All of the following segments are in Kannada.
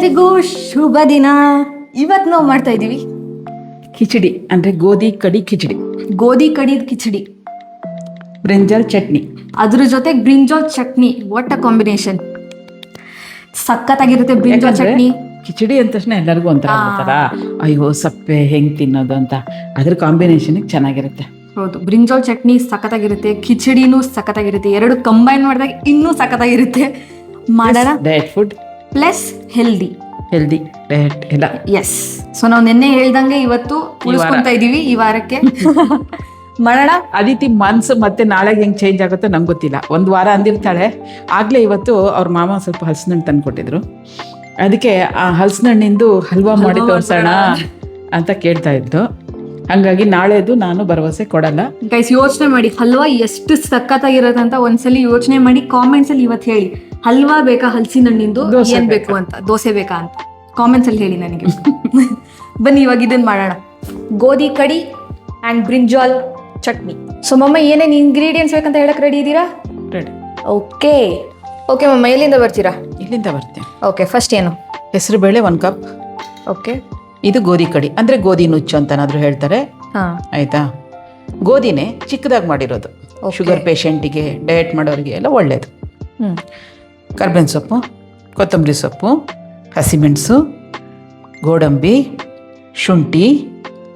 ಎಲ್ರಿಗೂ ಶುಭ ದಿನ. ಇವತ್ತು ನಾವು ಮಾಡ್ತಾ ಇದ್ದೀವಿ ಕಿಚಡಿ ಅಂದರೆ ಗೋಧಿ ಕಡಿ ಕಿಚಡಿ, ಗೋಧಿ ಕಡಿದ ಕಿಚಡಿ, ಬ್ರಿಂಜಾಲ್ ಚಟ್ನಿ, ಅದ್ರ ಜೊತೆಗೆ brinjal chutney. What a combination, ಸಖತ್ತಾಗಿರುತ್ತೆ ಬ್ರಿಂಜಾಲ್ ಯಾಕಂದ್ರೆ ಚಟ್ನಿ. ಕಿಚಡಿ ಅಂದ ತಕ್ಷಣ ಎಲ್ಲರಿಗೂ ಒಂಥರ ಆಗ್ಬಿಡ್ತಾರ, ಅಯ್ಯೋ ಸಪ್ಪೆ ಹೆಂಗ್ ತಿನ್ನೋದು ಅಂತ. ಅದ್ರ ಕಾಂಬಿನೇಷನ್ ಚೆನ್ನಾಗಿರುತ್ತೆ. ಹೌದು, ಬ್ರಿಂಜಾಲ್ ಚಟ್ನಿ ಸಖತ್ತಾಗಿರುತ್ತೆ, ಕಿಚಡಿನೂ ಸಖತ್ತಾಗಿರುತ್ತೆ. ಎರಡು ಕಂಬೈನ್ ಮಾಡಿದಾಗ ಇನ್ನೂ ಸಖತ್ತಾಗಿರುತ್ತೆ. ಮಾಡೋಣ. Diet food plus healthy diet ಎಲ್ಲ. ಎಸ್. ಸೊ ನಾವು ನಿನ್ನೆ ಹೇಳ್ದಂಗೆ ಇವತ್ತು ಉಳಿಸ್ಕೊಂತ ಇದೀವಿ ಈ ವಾರಕ್ಕೆ. ಮಾಡೋಣ. ಅದಿತಿ ಮನ್ಸು ಮತ್ತೆ ನಾಳೆಗೆ ಹೆಂಗ್ ಚೇಂಜ್ ಆಗುತ್ತೋ ನಂಗೆ ಗೊತ್ತಿಲ್ಲ. ಒಂದು ವಾರ ಅಂದಿರ್ತಾಳೆ. ಆಗ್ಲೇ ಇವತ್ತು ಅವ್ರ ಮಾಮ ಸ್ವಲ್ಪ ಹಲಸಿನಣ್ಣು ತಂದು ಕೊಟ್ಟಿದ್ರು. ಅದಕ್ಕೆ ಆ ಹಲಸಿನಣ್ಣಿಂದು ಹಲ್ವಾ ಮಾಡಿ ತೋರ್ಸೋಣ ಅಂತ ಕೇಳ್ತಾ ಇದ್ದು. ಹಂಗಾಗಿ ನಾಳೆದು ನಾನು ಭರವಸೆ ಕೊಡಲ್ಲ. ಗೈಸ್, ಯೋಚನೆ ಮಾಡಿ ಹಲ್ವಾ ಎಷ್ಟು ಸಖತ್ತಾಗಿರುತ್ತೆ ಅಂತ ಒಂದ್ಸಲಿ ಯೋಚನೆ ಮಾಡಿ ಕಾಮೆಂಟ್ಸ್ ಅಲ್ಲಿ ಇವತ್ತು ಹೇಳಿ. ಹಲ್ವಾ ಬೇಕಾ, ಹಲಸಿನ ಹಣ್ಣಿಂದು ದೋಸೆ ಏನ್ ಬೇಕು ಅಂತ, ದೋಸೆ ಬೇಕಾ ಅಂತ ಕಾಮೆಂಟ್ಸ್ ಅಲ್ಲಿ ಹೇಳಿ ನನಗೆ. ಬನ್ನಿ ಇವಾಗ ಇದನ್ನ ಮಾಡೋಣ. ಗೋಧಿ ಕಡಿ ಅಂಡ್ ಬ್ರಿಂಜಾಲ್ ಚಟ್ನಿ. ಸೊ ಮಮ್ಮ, ಏನೇನು ಇಂಗ್ರೀಡಿಯೆಂಟ್ಸ್ ಬೇಕಂತ ಹೇಳಕ್ ರೆಡಿ ಇದ್ದೀರಾ? ರೆಡಿ. ಓಕೆ ಮಮ್ಮ, ಎಲ್ಲಿಂದ ಬರ್ತೀರಾ? ಇಲ್ಲಿಂದ ಬರ್ತೇನೆ. ಓಕೆ, ಫಸ್ಟ್ ಏನು? ಹೆಸರು ಬೇಳೆ 1 ಕಪ್. ಓಕೆ. ಇದು ಗೋಧಿ ಕಡಿ ಅಂದರೆ ಗೋಧಿ ನುಚ್ಚು ಅಂತನಾದ್ರೂ ಹೇಳ್ತಾರೆ. ಹಾ, ಆಯ್ತಾ. ಗೋಧಿನೇ ಚಿಕ್ಕದಾಗಿ ಮಾಡಿರೋದು. Okay. ಶುಗರ್ ಪೇಷಂಟಿಗೆ, ಡಯಟ್ ಮಾಡೋರಿಗೆ ಎಲ್ಲ ಒಳ್ಳೆಯದು. ಹ್ಮ್, ಕರ್ಬೇವಿನ ಸೊಪ್ಪು, ಕೊತ್ತಂಬರಿ ಸೊಪ್ಪು, ಹಸಿಮೆಣಸು, ಗೋಡಂಬಿ, ಶುಂಠಿ,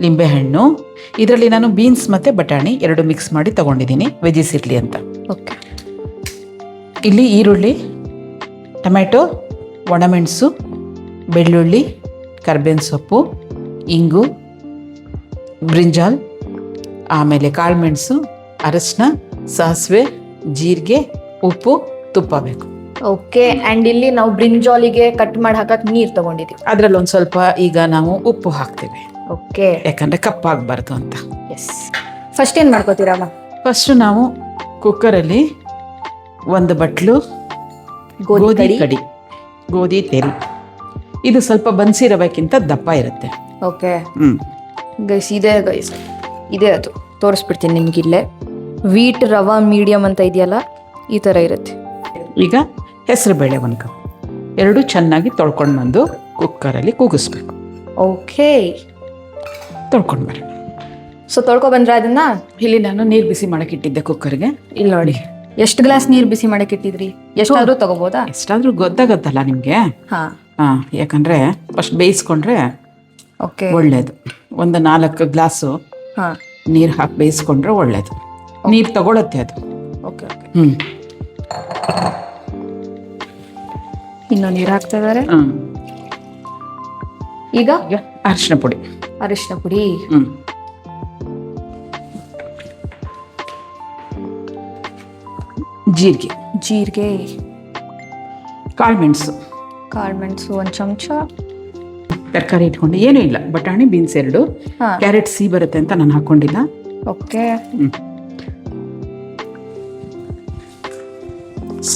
ಲಿಂಬೆಹಣ್ಣು. ಇದರಲ್ಲಿ ನಾನು ಬೀನ್ಸ್ ಮತ್ತು ಬಟಾಣಿ ಎರಡು ಮಿಕ್ಸ್ ಮಾಡಿ ತಗೊಂಡಿದ್ದೀನಿ, ವೆಜಿಸ್ ಇರಲಿ ಅಂತ. ಓಕೆ. ಇಲ್ಲಿ ಈರುಳ್ಳಿ, ಟೊಮೆಟೊ, ಒಣಮೆಣಸು, ಬೆಳ್ಳುಳ್ಳಿ, ಕರ್ಬೇವಿನ ಸೊಪ್ಪು, ಇಂಗು, ಬ್ರಿಂಜಾಲ್, ಆಮೇಲೆ ಕಾಳುಮೆಣಸು, ಅರಶಿನ, ಸಾಸಿವೆ, ಜೀರಿಗೆ, ಉಪ್ಪು, ತುಪ್ಪ ಬೇಕು. ಓಕೆ. ಅಂಡ್ ಇಲ್ಲಿ ನಾವು ಬ್ರಿಂಜಾಲಿಗೆ ಕಟ್ ಮಾಡಿ ಹಾಕಕ್ ನೀರ್ ತಗೊಂಡಿದೀವಿ. ಅದರಲ್ಲಿ ಒಂದು ಸ್ವಲ್ಪ ಈಗ ನಾವು ಉಪ್ಪು ಹಾಕ್ತೇವೆ, ಓಕೆ. ಯಾಕಂದರೆ ಕಪ್ಪಾಗಬಾರ್ದು ಅಂತ. ಎಸ್. ಫಸ್ಟ್ ಏನ್ ಮಾಡ್ಕೋತೀರಮ್ಮ? ಫಸ್ಟು ನಾವು ಕುಕ್ಕರಲ್ಲಿ 1 ಬಟ್ಲು ಗೋಧಿ ಕಡಿ, ಗೋಧಿ ತೆರಿ. ಇದು ಸ್ವಲ್ಪ ಬನ್ಸಿರಬೇಕಿಂತ ದಪ್ಪ ಇರುತ್ತೆ. ಓಕೆ ಗೈಸ್, ಇದೆ ಅದು ತೋರಿಸ್ಬಿಡ್ತೀನಿ ನಿಮ್ಗೆ. ಇಲ್ಲೇ ವೀಟ್ ರವಾ ಮೀಡಿಯಮ್ ಅಂತ ಇದೆಯಲ್ಲ, ಈ ಥರ ಇರುತ್ತೆ. ಈಗ ಹೆಸರು ಬೇಳೆ 1 ಕಪ್, ಎರಡು ಚೆನ್ನಾಗಿ ತೊಳ್ಕೊಂಡು ಬಂದು ಕುಕ್ಕರಲ್ಲಿ ಕೂಗಿಸ್ಬೇಕು. ಓಕೆ, ತೊಳ್ಕೊಂಡು ಬರೋಣ. ಸೊ ತೊಳ್ಕೊಬಂದ್ರೆ ಅದನ್ನ ಇಲ್ಲಿ ನಾನು ನೀರು ಬಿಸಿ ಮಾಡಕ್ಕೆ ಇಟ್ಟಿದ್ದೆ ಕುಕ್ಕರ್ಗೆ. ಇಲ್ಲಿ ನೋಡಿ, ಎಷ್ಟು ಗ್ಲಾಸ್ ನೀರು ಬಿಸಿ ಮಾಡಕ್ಕೆ ಇಟ್ಟಿದ್ರಿ? ಎಷ್ಟಾದ್ರೂ ತಗೋಬೋದಾ? ಎಷ್ಟಾದ್ರೂ ಗೊತ್ತಾಗತ್ತಲ್ಲ ನಿಮಗೆ. ಹಾ, ಯಾಕಂದ್ರೆ ಫಸ್ಟ್ ಬೇಯಿಸ್ಕೊಂಡ್ರೆ ಓಕೆ, ಒಳ್ಳೇದು. ಒಂದು 4 ಗ್ಲಾಸು ಹಾ, ನೀರು ಹಾಕಿ ಬೇಯಿಸ್ಕೊಂಡ್ರೆ ಒಳ್ಳೇದು. ನೀರು ತಗೊಳತ್ತೆ ಅದು. ಓಕೆ. ಇನ್ನು ನೀರು ಹಾಕ್ತಾ ಇದಾರೆ. ಈಗ ಈಗ ಅರಿಶಿನ ಪುಡಿ, ಅರಿಶಿನ ಪುಡಿ, ಜೀರಿಗೆ, ಕಾಳುಮೆಣಸು, 1 ಚಮಚ. ತರಕಾರಿ ಇಟ್ಕೊಂಡು ಏನೂ ಇಲ್ಲ, ಬಟಾಣಿ, ಬೀನ್ಸ್ 2, ಹಾ, ಕ್ಯಾರೆಟ್ ಸಿ ಬರುತ್ತೆ ಅಂತ ನಾನು ಹಾಕೊಂಡಿಲ್ಲ. ಓಕೆ.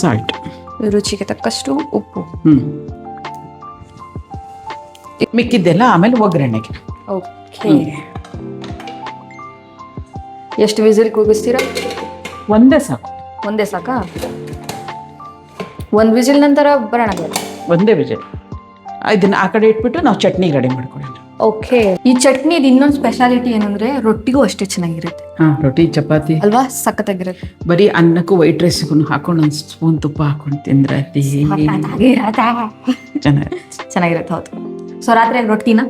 ಸಾಲ್ಟ್, ರುಚಿಗೆ ತಕ್ಕಷ್ಟು ಉಪ್ಪು. ಮಿಕ್ಕಿದ್ದೆಲ್ಲ ಆಮೇಲೆ ಒಗ್ಗರಣೆಗೆ. ಓಕೆ. ಎಷ್ಟು ವಿಸಿಲ್ ಕೂಗಿಸ್ತೀರಾ? ಒಂದೇ ಸಾಕು. ಒಂದೇ ಸಾಕಾ? 1 ವಿಸಿಲ್ ನಂತರ ಬರೋಣ. ಒಂದೇ ವಿಜಿಲ್. ಇದನ್ನ ಆ ಕಡೆ ಇಟ್ಬಿಟ್ಟು ನಾವು ಚಟ್ನಿ ರೆಡಿ ಮಾಡ್ಕೊಳ್ಳೋಣ. ಓಕೆ. ಈ ಚಟ್ನಿದು ಇನ್ನೊಂದು ಸ್ಪೆಷಾಲಿಟಿ ಏನಂದ್ರೆ ರೊಟ್ಟಿಗೂ ಅಷ್ಟೇ ಚೆನ್ನಾಗಿರುತ್ತೆ. ರೊಟ್ಟಿ, ಚಪಾತಿ ಅಲ್ವಾ? ಸಖತ್ತಾಗಿರುತ್ತೆ. ಬರೀ ಅನ್ನಕ್ಕೂ ವೈಟ್ ರೈಸ್ಗೂ ಹಾಕೊಂಡು 1 ಸ್ಪೂನ್ ತುಪ್ಪ ಹಾಕೊಂಡು ತಿಂದ್ರೆ ಚೆನ್ನಾಗಿರುತ್ತೆ. ಹೌದು. ಸೊ ರಾತ್ರಿ ರೊಟ್ಟಿನ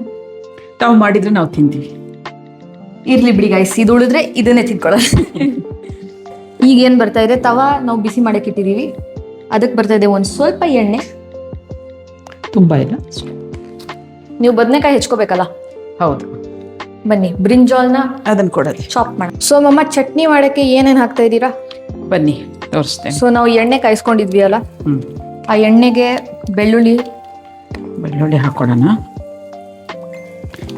ತಾವು ಮಾಡಿದ್ರೆ ನಾವು ತಿಂತೀವಿ. ಇರ್ಲಿ ಬಿಡಿ ಗೈಸ್, ಇದು ಉಳಿದ್ರೆ ಇದನ್ನೇ ತಿನ್ಕೊಳ್ಳೋದು. ಈಗ ಏನ್ ಬರ್ತಾ ಇದೆ, ತವಾ ನಾವು ಬಿಸಿ ಮಾಡಕ್ಕೆ ಇಟ್ಟಿದೀವಿ. ಅದಕ್ಕೆ ಬರ್ತಾ ಇದೆ ಒಂದು ಸ್ವಲ್ಪ ಎಣ್ಣೆ. ತುಂಬಾ ಇಲ್ಲ. ನೀವು ಬದನೆಕಾಯಿ ಹೆಚ್ಕೋಬೇಕಲ್ಲ? ಹೌದು. ಬನ್ನಿ, ಬ್ರಿಂಜಾಲ್ನ ಅದನ್ನ ಕೊಡೋದು ಚಾಪ್ ಮಾಡಿ. ಸೊ ಮಮ್ಮ, ಚಟ್ನಿ ಮಾಡಕ್ಕೆ ಏನೇನು ಹಾಕ್ತಾ ಇದ್ದೀರಾ? ಬನ್ನಿ ತೋರಿಸ್ತೇನೆ. ಸೊ ನಾವು ಎಣ್ಣೆ ಕಾಯಿಸ್ಕೊಂಡಿದ್ವಿ ಅಲ್ಲ, ಆ ಎಣ್ಣೆಗೆ ಬೆಳ್ಳುಳ್ಳಿ ಹಾಕೊಳ್ಳೋಣ.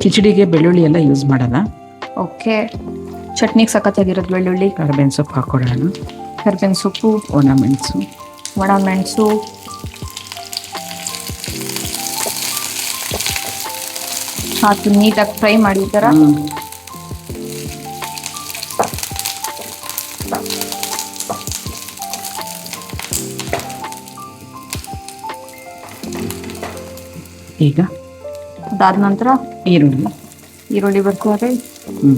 ಕಿಚಡಿಗೆ ಬೆಳ್ಳುಳ್ಳಿ ಎಲ್ಲ ಯೂಸ್ ಮಾಡಲ್ಲ. ಓಕೆ. ಚಟ್ನಿಗೆ ಸಖತ್ತಾಗಿರೋದು ಬೆಳ್ಳುಳ್ಳಿ. ಕರ್ಬೇವಿನ ಸೊಪ್ಪು ಹಾಕೊಳ್ಳೋಣ. ಕರ್ಬೇವಿನ ಸೊಪ್ಪು, ಒಣಮೆಣಸು ಹಾಕಿ ನೀಟಾಗಿ ಫ್ರೈ ಮಾಡಿ ಈ ಥರ. ಈಗ ಅದಾದ ನಂತರ ಈರುಳ್ಳಿ. ಈರುಳ್ಳಿ ಬರ್ಕೋತಾರೆ. ಹ್ಞೂ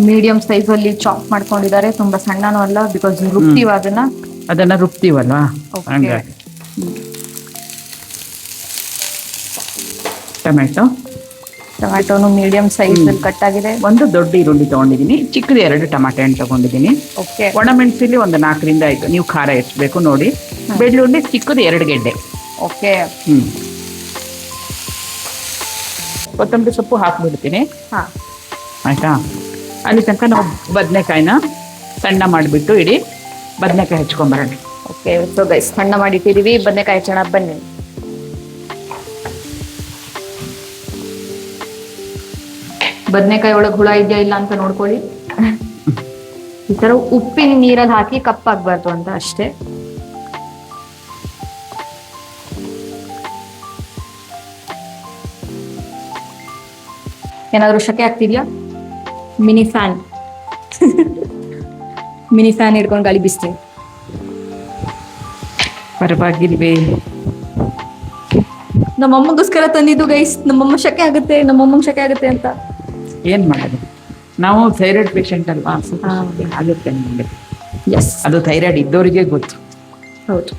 ಮೀಡಿಯಂ ಸೈಜಲ್ಲಿ ಚಾಪ್ ಮಾಡ್ಕೊಂಡಿದ್ದಾರೆ, ತುಂಬಾ ಸಣ್ಣನೂ ಅಲ್ಲ, ಬಿಕಾಸ್ ರುಬ್ತೀವ ಅದನ್ನ ರುಬ್ತೀವಲ್ವಾ, Okay. ಹಂಗಾಗಿ. ಟೊಮೆಟೊ ಟೊಮ್ಯಾಟೋನು ಮೀಡಿಯಂ ಸೈಜ್ ಅಲ್ಲಿ ಕಟ್ ಆಗಿದೆ. ಒಂದು ದೊಡ್ಡ ಈರುಳ್ಳಿ ತಗೊಂಡಿದ್ದೀನಿ, ಚಿಕ್ಕದು 2 ಟಮಾಟೆ ಹಣ್ಣು ತಗೊಂಡಿದ್ದೀನಿ. ಓಕೆ ಒಣಮೆಣಸಿಲಿ ಒಂದು 4ರಿಂದ 5, ನೀವು ಖಾರ ಎಷ್ಟು ಬೇಕು ನೋಡಿ. ಬೆಳ್ಳುಳ್ಳಿ ಚಿಕ್ಕದು 2 ಗೆಡ್ಡೆ. ಓಕೆ ಕೊತ್ತಂಬರಿ ಸೊಪ್ಪು ಹಾಕ್ಬಿಡ್ತೀನಿ. ಹಾ ಆಯ್ತಾ? ಅಲ್ಲಿ ತನಕ ನಾವು ಬದನೆಕಾಯಿನ ಸಣ್ಣ ಮಾಡಿಬಿಟ್ಟು ಇಡೀ ಬದನೆಕಾಯಿ ಹೆಚ್ಕೊಂಬರೋಣ. ಓಕೆ ಸೊ ಗೈಸ್, ಸಣ್ಣ ಮಾಡಿಟ್ಟಿದೀವಿ, ಬದನೆಕಾಯಿ ಚೆನ್ನಾಗಿ ಬನ್ನಿ. ಬದನೆಕಾಯಿ ಒಳಗೆ ಹುಳ ಇದೆಯಾ ಇಲ್ಲ ಅಂತ ನೋಡ್ಕೊಳ್ಳಿ. ಈ ತರ ಉಪ್ಪಿನ ನೀರಲ್ಲಿ ಹಾಕಿ ಕಪ್ಪಾಗ್ಬಾರ್ದು ಅಂತ ಅಷ್ಟೇ. ಏನಾದ್ರು ಶಕೆ ಆಗ್ತಿದ್ಯಾ? ಮಿನಿ ಫ್ಯಾನ್ ಮಿನಿ ಫ್ಯಾನ್ ಹಿಡ್ಕೊಂಡು ಗಾಳಿ ಬೀಸ್ತೀನಿ. ಪರವಾಗಿಲ್ವೇ? ನಮ್ಮಮ್ಮಗೋಸ್ಕರ ತಂದಿದ್ದು ಗೈಸ್. ನಮ್ಮಮ್ಮ ಶಕೆ ಆಗುತ್ತೆ, ನಮ್ಮಮ್ಮಂಗೆ ಶಕೆ ಆಗುತ್ತೆ ಅಂತ. ಏನು ಮಾಡೋದು, ನಾವು ಥೈರಾಯ್ಡ್ ಪೇಷಂಟ್ ಅಲ್ವಾ, ಸ್ವಲ್ಪ ಹಾ. ಆಗುತ್ತೆ ನಮಗೆ. ಎಸ್ ಅದು ಥೈರಾಯ್ಡ್ ಇದ್ದವರಿಗೆ ಗೊತ್ತು. ಹೌದು.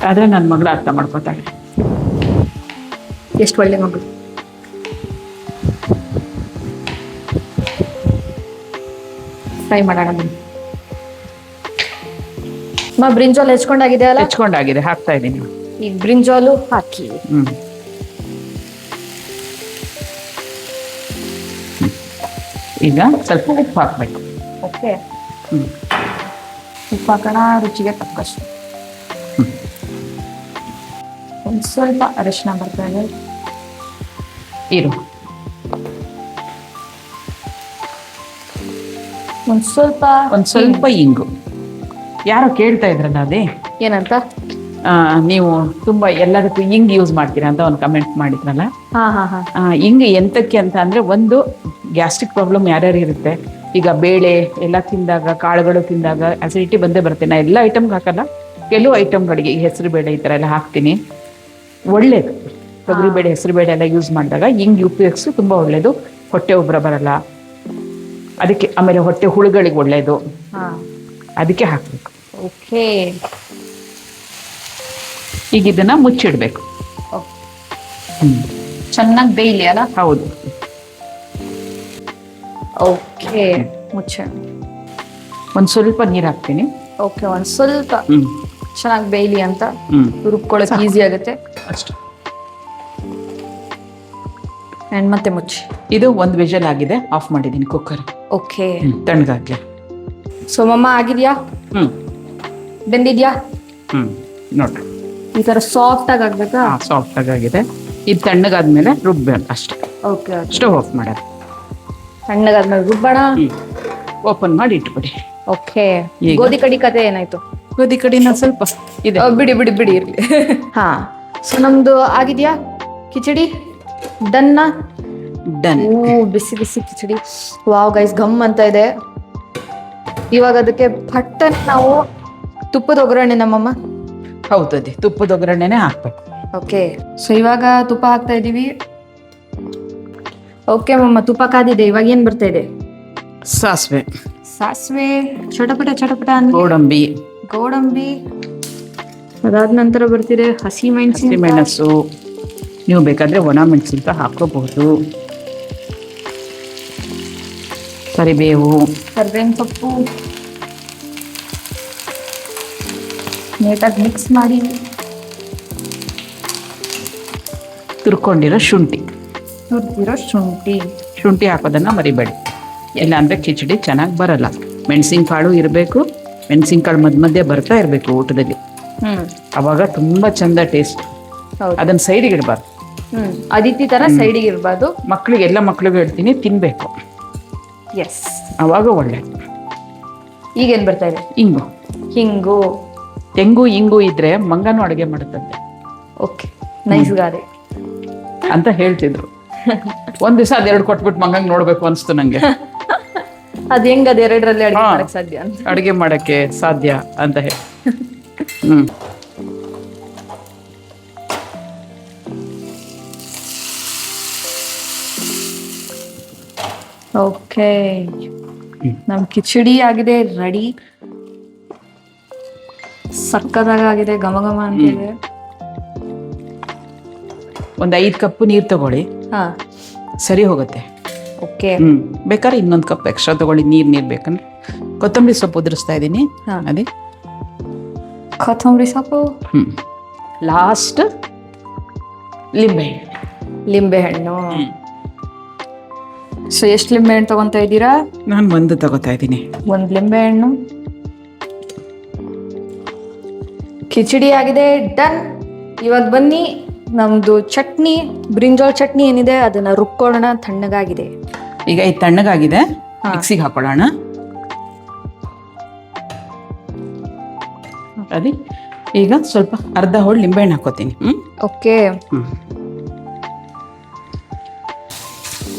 ಆದರೆ ನನ್ನ ಮಗಳು ಅರ್ಥ ಮಾಡ್ಕೋತಾಳೆ. ಎಷ್ಟು ಒಳ್ಳೆ ಮಗಳು. ಫ್ರೈ ಮಾಡೋಣ ಬನ್ನಿ. ಬ್ರಿಂಜಾಲ್ ಹೆಚ್ಕೊಂಡಾಗಿದೆ ಅಲ್ಲ? ಹೆಚ್ಕೊಂಡಾಗಿದೆ, ಹಾಕ್ತಾ ಇದ್ದೀನಿ. ಈಗ ಬ್ರಿಂಜಾಲು ಹಾಕಿ. ಈಗ ಸ್ವಲ್ಪ ಉಪ್ಪು ಹಾಕ್ಬೇಕು. ಓಕೆ, ಉಪ್ಪು ಹಾಕೋಣ ರುಚಿಗೆ ತಕ್ಕಷ್ಟು. ಒಂದು ಸ್ವಲ್ಪ ಅರಿಶಿನ ಬರ್ತಾ ಇದೆ. ಇರು, ಒಂದು ಸ್ವಲ್ಪ ಇಂಗು. ಯಾರೋ ಕೇಳ್ತಾ ಇದ್ರಲ್ಲ ಅದೇ ಏನಂತ, ನೀವು ತುಂಬಾ ಎಲ್ಲದಕ್ಕೂ ಇಂಗ್ ಯೂಸ್ ಮಾಡ್ತೀರಾ ಅಂತ ಒಂದು ಕಮೆಂಟ್ ಮಾಡಿದ್ರಲ್ಲ. ಹಾ ಹಾ ಹಾ ಇಂಗ್ ಎಂತಕ್ಕೆ ಅಂತ ಅಂದ್ರೆ, ಒಂದು ಗ್ಯಾಸ್ಟ್ರಿಕ್ ಪ್ರಾಬ್ಲಮ್ ಯಾರ್ಯಾರು ಇರುತ್ತೆ, ಈಗ ಬೇಳೆ ಎಲ್ಲ ತಿಂದಾಗ, ಕಾಳುಗಳು ತಿಂದಾಗ ಅಸಿಡಿಟಿ ಬಂದೇ ಬರುತ್ತೆ. ನಾ ಎಲ್ಲ ಐಟಮ್ಗೆ ಹಾಕಲ್ಲ, ಕೆಲವು ಐಟಮ್ಗಳಿಗೆ, ಈ ಹೆಸರು ಬೇಳೆ ಈ ಥರ ಎಲ್ಲ ಹಾಕ್ತೀನಿ. ಒಳ್ಳೇದು, ತೊಗರಿಬೇಳೆ ಹೆಸರುಬೇಳೆ ಎಲ್ಲ ಯೂಸ್ ಮಾಡಿದಾಗ ಇಂಗ್ ಉಪಯೋಗಿಸಿ ತುಂಬ ಒಳ್ಳೇದು. ಹೊಟ್ಟೆ ಉಬ್ಬರ ಬರಲ್ಲ ಅದಕ್ಕೆ. ಆಮೇಲೆ ಹೊಟ್ಟೆ ಹುಳುಗಳಿಗೆ ಒಳ್ಳೇದು, ಅದಕ್ಕೆ ಹಾಕ್ಬೇಕು. ಓಕೆ, ಈಗ ಇದನ್ನ ಮುಚ್ಚಿಡ್ಬೇಕು. ಚೆನ್ನಾಗಿ ಬೇಯಲಿ ಅಲ್ಲ? ಹೌದು. ಓಕೆ, ಮುಚ್ಚೋಣ. ಒಂದು ಸ್ವಲ್ಪ ನೀರು ಹಾಕ್ತೀನಿ. ಓಕೆ, ಒಂದು ಸ್ವಲ್ಪ ಚೆನ್ನಾಗಿ ಬೇಯಲಿ ಅಂತ, ರುಬ್ಕೊಳ್ಳೋಕೆ ಈಸಿ ಆಗುತ್ತೆ ಅಷ್ಟು. ಆ್ಯಂಡ್ ಮತ್ತೆ ಮುಚ್ಚಿ. ಇದು ಒಂದು ವಿಷಲ್ ಆಗಿದೆ, ಆಫ್ ಮಾಡಿದ್ದೀನಿ ಕುಕ್ಕರ್. ಓಕೆ, ತಣ್ಣಗಾಗ್ಲಿ. ಸೊ ಮಮ್ಮ ಆಗಿದೆಯಾ? ಬೆಂದಿದ್ಯಾ? ನೋಡ್ರಿ, ಈ ಥರ ಸಾಫ್ಟ್ ಆಗಿ ಆಗ್ಬೇಕಾ? ಸಾಫ್ಟ್ ಆಗಿದೆ. ಇದು ತಣ್ಣಗಾದ್ಮೇಲೆ ರುಬ್ಬೇಡ ಅಷ್ಟೇ. ಓಕೆ, ಸ್ಟವ್ ಆಫ್ ಮಾಡೋದು. ತಣ್ಣಗಾದ್ಮೇಲೆ ರುಬ್ಬೋಣ. ಓಪನ್ ಮಾಡಿ ಇಟ್ಬಿಡಿ. ಓಕೆ, ಈಗ? ಗೋಧಿ ಕಡಿ ಕತೆ ಏನಾಯ್ತು? ಗೋಧಿ ಕಡಿನ ಸ್ವಲ್ಪ ಇದೆ. ಬಿಡಿ ಬಿಡಿ ಬಿಡಿ ಇರ್ಲಿ. ಹಾ, ಸೊ ನಮ್ದು ಆಗಿದೆಯಾ ಕಿಚಡಿ? ಡನ್ನ? ಡನ್. ಬಿಸಿ ಬಿಸಿ ಕಿಚಡಿ. ವಾವ್ ಗೈಸ್, ಗಮ್ ಅಂತ ಇದೆ. ಇವಾಗ ಅದಕ್ಕೆ ಪಟ್ಟನ್ ನಾವು ತುಪ್ಪದ ಒಗ್ಗರಣೆ ನಮ್ಮಮ್ಮ. ಹೌದು, ಅದೇ ತುಪ್ಪದ ಒಗ್ಗರಣೆನೇ ಹಾಕ್ಬೇಕು. ಓಕೆ, ಸೊ ಇವಾಗ ತುಪ್ಪ ಹಾಕ್ತಾ ಇದೀವಿ. ಓಕೆ ಮಮ್ಮ, ತುಪ್ಪ ಕಾದಿದೆ. ಇವಾಗ ಏನ್ ಬರ್ತಾ ಇದೆ? ಸಾಸಿವೆ, ಸಾಸಿವೆ ಚಟಪಟ ಚಟಪಟ ಅಂದ್ರೆ ಗೋಡಂಬಿ, ಗೋಡಂಬಿ. ಅದಾದ ನಂತರ ಬರ್ತಿದೆ ಹಸಿಮೆಣಸಿನ ಮೆಣಸು. ನೀವು ಬೇಕಾದ್ರೆ ಒಣ ಮೆಣಸಿನ ಹಾಕೋಬಹುದು. ಕರಿಬೇವು, ಕರ್ಬೇವಿನ ಸೊಪ್ಪು ನೀಟಾಗಿ ಮಿಕ್ಸ್ ಮಾಡಿ. ತುರ್ಕೊಂಡಿರೋ ಶುಂಠಿ, ಹುರಿದಿರೋ ಶುಂಠಿ. ಶುಂಠಿ ಹಾಕೋದನ್ನ ಮರಿಬೇಡಿ, ಇಲ್ಲಾಂದ್ರೆ ಕಿಚಡಿ ಚೆನ್ನಾಗಿ ಬರಲ್ಲ. ಮೆಣಸಿನಕಾಳು ಇರಬೇಕು, ಮೆಣಸಿನಕಾಳು ಮಧ್ಯೆ ಬರ್ತಾ ಇರಬೇಕು ಊಟದಲ್ಲಿ, ಅವಾಗ ತುಂಬಾ ಚಂದ ಟೇಸ್ಟ್. ಅದನ್ನ ಸೈಡಿಗೆ ಇಡಬಾರ್ದು. ಅದಿತಿ ತರ ಸೈಡಿಗೆ ಇರಬಾರ್ದು. ಮಕ್ಕಳಿಗೆ, ಎಲ್ಲ ಮಕ್ಕಳಿಗೂ ಹೇಳ್ತೀನಿ, ತಿನ್ಬೇಕು. ಎಸ್, ಅವಾಗ ಒಳ್ಳೆ. ಈಗೇನ್ ಬರ್ತಾ ಇದೆ? ಇಂಗು. ಹಿಂಗು. ಇಂಗು ಇದ್ರೆ ಮಂಗನೂ ಅಡುಗೆ ಮಾಡುತ್ತಂತೆ. ಓಕೆ, ನೈಸ್ ಗಾದೆ ಅಂತ ಹೇಳ್ತಿದ್ರು. ಒಂದ್ ದಿವಸ ಅದೆರಡು ಕೊಟ್ಬಿಟ್ಟು ಮಂಗಂಗ್ ನೋಡ್ಬೇಕು ಅನ್ಸ್ತು ನಂಗೆ. ಅದ್ ಹೆಂಗ್ ಅದ್ ಎರಡರಲ್ಲಿ ಅಡುಗೆ ಮಾಡಕ್ ಸಾಧ್ಯ ಅಂತ. ಅಡುಗೆ ಮಾಡಕ್ಕೆ ಸಾಧ್ಯ ಅಂತ ಹೇಳಿ. ಓಕೆ, ನಮ್ ಕಿಚಡಿ ಆಗಿದೆ ರೆಡಿ. ಸಕ್ಕದಾಗಿದೆ, ಘಮ ಘಮ ಅಂತಿದೆ. ಒಂದು 5 ಕಪ್ ನೀರು ತಗೊಳ್ಳಿ, ಹಾ ಸರಿ ಹೋಗುತ್ತೆ. ಓಕೆ. ಬೇಕಾದ್ರೆ ಇನ್ನೊಂದು ಕಪ್ ಎಕ್ಸ್ಟ್ರಾ ತಗೊಳ್ಳಿ, ನೀರು ಬೇಕಂದ್ರೆ. ಕೊತ್ತಂಬರಿ ಸೊಪ್ಪು ಉದುರಿಸ್ತಾ ಇದ್ದೀನಿ. ಹಾ. ಅದೇ ಕೊತ್ತಂಬರಿ ಸೊಪ್ಪು, ಲಾಸ್ಟ್ ಲಿಂಬೆ ಹಣ್ಣು. ಸೊ ಎಷ್ಟು ಲಿಂಬೆ ಹಣ್ಣು ತಗೊಂತ ಇದ್ದೀರಾ? ನಾನು ಒಂದು ತಗೋತಾ ಇದ್ದೀನಿ. 1 ಲಿಂಬೆ ಹಣ್ಣು. ಕಿಚಡಿ ಆಗಿದೆ, ಡನ್. ಇವಾಗ ಬನ್ನಿ, ನಮ್ದು ಚಟ್ನಿ, ಬ್ರಿಂಜಾಲ್ ಚಟ್ನಿ ಏನಿದೆ ಅದನ್ನ ರುಬ್ಕೊಳ್ಳೋಣ. ತಣ್ಣಗಾಗಿದೆ. ಈಗ ಇದು ತಣ್ಣಗಾಗಿದೆ, ಮಿಕ್ಸಿಗೆ ಹಾಕೊಳ್ಳೋಣ. ಅದೇ ಈಗ ಸ್ವಲ್ಪ ಅರ್ಧ ಹೋಳು ಲಿಂಬೆಹಣ್ಣು ಹಾಕೋತೀನಿ. ಓಕೆ,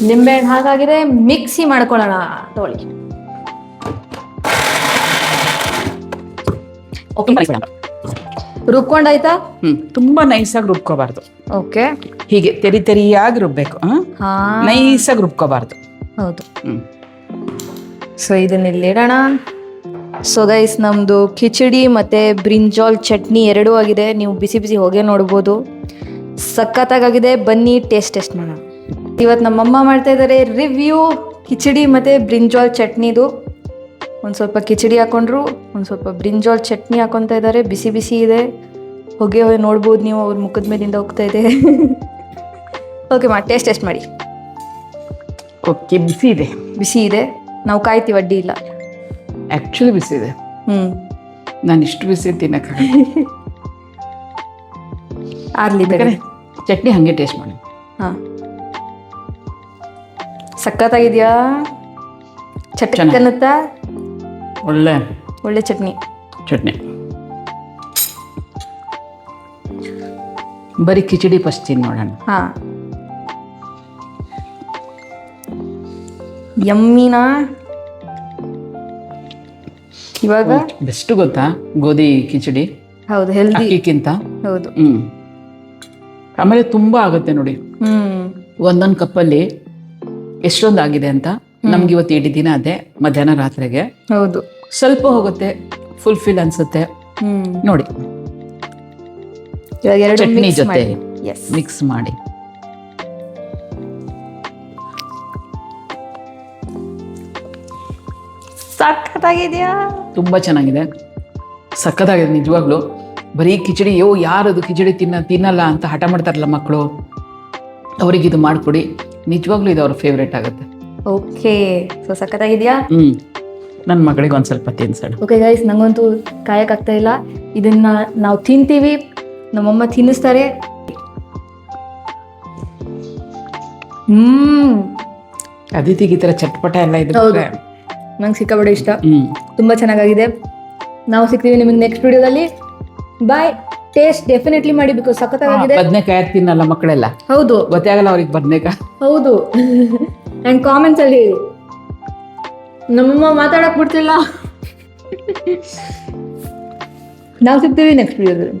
ನಿಂಬೆಹಣ್ಣು ಹಾಗಾಗಿದೆ, ಮಿಕ್ಸಿ ಮಾಡ್ಕೊಳ್ಳೋಣ. ತಗೊಳ್ಳಿ. ರುಬ್ಕೊಂಡಾಯ್ತಾ? ತುಂಬಾ ನೈಸಾಗಿ ರುಬ್ಕೋಬಾರ್ದು. ಓಕೆ, ಹೀಗೆ ತೆರಿಯಾಗಿ ರುಬ್ಬೇಕು. ಹಾ, ನೈಸಾಗಿ ರುಬ್ಕೋಬಾರ್ದು. ಹೌದು. ಸೊ ಇದನ್ನ ಇಲ್ಲಿ ಇಡೋಣ. ಸೊ ಗೈಸ್, ನಮ್ದು ಕಿಚಡಿ ಮತ್ತೆ ಬ್ರಿಂಜಾಲ್ ಚಟ್ನಿ ಎರಡೂ ಆಗಿದೆ. ನೀವು ಬಿಸಿ ಬಿಸಿ ಹೊಗೆ ನೋಡ್ಬೋದು, ಸಖತ್ತಾಗಿದೆ. ಬನ್ನಿ ಟೇಸ್ಟ್ ಮಾಡೋಣ. ಇವತ್ತು ನಮ್ಮಮ್ಮ ಮಾಡ್ತಾ ಇದ್ದಾರೆ ರಿವ್ಯೂ ಕಿಚಡಿ ಮತ್ತು ಬ್ರಿಂಜಾಲ್ ಚಟ್ನಿದು. ಒಂದು ಸ್ವಲ್ಪ ಕಿಚಡಿ ಹಾಕೊಂಡ್ರು, ಒಂದು ಸ್ವಲ್ಪ ಬ್ರಿಂಜಾಲ್ ಚಟ್ನಿ ಹಾಕೊತಾ ಇದ್ದಾರೆ. ಬಿಸಿ ಬಿಸಿ ಇದೆ, ಹೊಗೆ ನೋಡ್ಬೋದು ನೀವು, ಅವ್ರ ಮುಖದ ಮೇಲಿಂದ ಹೋಗ್ತಾ ಇದೆ. ಓಕೆ, ಟೇಸ್ಟ್ ಮಾಡಿ. ಓಕೆ, ಬಿಸಿ ಇದೆ. ಬಿಸಿ ಇದೆ, ನಾವು ಕಾಯ್ತೀವಿ, ಅಡ್ಡಿ ಇಲ್ಲ. ಆ್ಯಕ್ಚುಲಿ ಬಿಸಿ ಇದೆ. ನಾನು ಇಷ್ಟು ಬಿಸಿ ತಿನ್ನಕ್ಕಾಗಲ್ಲ. ಆರ್ಲಿ ಬೇರೆ ಚಟ್ನಿ ಹಾಗೆ ಟೇಸ್ಟ್ ಮಾಡಿ. ಹಾಂ, ಸಖತ್ತಾಗಿದೆಯಾ? ಚಟ್ಕನ್ನುತ್ತಾ? ಒಳ್ಳೆ ಚಟ್ನಿ. ಬರೀ ಕಿಚಡಿ ಫಸ್ಟ್ ತಿಂದು ನೋಡೋಣ. ಹಾಂ, ಯಮ್ಮಿನಾ? ಇವಾಗ ಬೆಸ್ಟ್ ಗೊತ್ತಾ ಗೋಧಿ ಕಿಚಡಿ? ಹೌದು, ಹೆಲ್ದಿ. ಅಕ್ಕಿಕ್ಕಿಂತ. ಹೌದು. ಆಮೇಲೆ ತುಂಬಾ ಆಗುತ್ತೆ ನೋಡಿ. ಒಂದೊಂದು ಕಪ್ಪಲ್ಲಿ ಎಷ್ಟೊಂದು ಆಗಿದೆ ಅಂತ. ನಮ್ಗೆ ಇವತ್ತು ಇಡೀ ದಿನ ಅದೇ, ಮಧ್ಯಾಹ್ನ ರಾತ್ರಿಗೆ. ಹೌದು, ಸ್ವಲ್ಪ ಹೋಗುತ್ತೆ, ಫುಲ್ಫಿಲ್ ಅನ್ಸುತ್ತೆ ನೋಡಿ. ಚಟ್ನಿ ಜೊತೆ ಮಿಕ್ಸ್ ಮಾಡಿ. ಸಖತ್ತಾಗಿದೆಯಾ? ತುಂಬಾ ಚೆನ್ನಾಗಿದೆ, ಸಖತ್ತಾಗಿದೆ ನಿಜವಾಗ್ಲು. ಬರೀ ಕಿಚಡಿ, ಯಾರದು ಕಿಚಡಿ ತಿನ್ನಲ್ಲ ಅಂತ ಹಠ ಮಾಡ್ತಾರಲ್ಲ ಮಕ್ಕಳು, ಅವ್ರಿಗಿದು ಮಾಡಿಕೊಡಿ. ನಿಜವಾಗ್ಲೂ ಇದು ಅವ್ರ ಫೇವ್ರೇಟ್ ಆಗುತ್ತೆ. ಓಕೆ, ಸೊ ಸಖತ್ತಾಗಿದೆಯಾ? ನನ್ನ ಮಗಳಿಗೆ ಒಂದು ಸ್ವಲ್ಪ ತಿನ್ಸೋಣ. ಓಕೆ ಗೈಸ್, ನಂಗಂತೂ ಕಾಯಕ್ಕಾಗ್ತಾ ಇಲ್ಲ. ಇದನ್ನ ನಾವು ತಿಂತೀವಿ, ನಮ್ಮಮ್ಮ ತಿನ್ನಿಸ್ತಾರೆ. ಅದಿತಿಗೆ ಈ ಥರ ಚಟ್ಪಟ ಎಲ್ಲ ಇದೆ. ನಂಗೆ ಸಿಕ್ಕಾಪಟ್ಟೆ ಇಷ್ಟ, ತುಂಬ ಚೆನ್ನಾಗಿದೆ. ನಾವು ಸಿಗ್ತೀವಿ ನಿಮಗೆ ನೆಕ್ಸ್ಟ್ ವಿಡಿಯೋದಲ್ಲಿ. ಬಾಯ್. ಟೇಸ್ಟ್ ಡೆಫಿನೆಟ್ಲಿ ಮಾಡಿ, ಬಿಕಾಸ್ ಸಖತ್ತಾಗಿದೆ. ಬದನೆಕಾಯಿ ತಿನ್ನಲ್ಲ ಮಕ್ಕಳೆಲ್ಲ. ಹೌದು, ಗೊತ್ತೇ ಆಗಲ್ಲ ಅವ್ರಿಗೆ ಬದನೆಕಾಯಿ. ಹೌದು. ಆ್ಯಂಡ್ ಕಾಮೆಂಟ್ಸ್ ಅಲ್ಲಿ ಹೇಳಿ. ನಮ್ಮಮ್ಮ ಮಾತಾಡಕ್ ಬಿಡ್ತಿಲ್ಲ. ನಾವು ಸಿಗ್ತೀವಿ ನೆಕ್ಸ್ಟ್ ವಿಡಿಯೋದಲ್ಲಿ.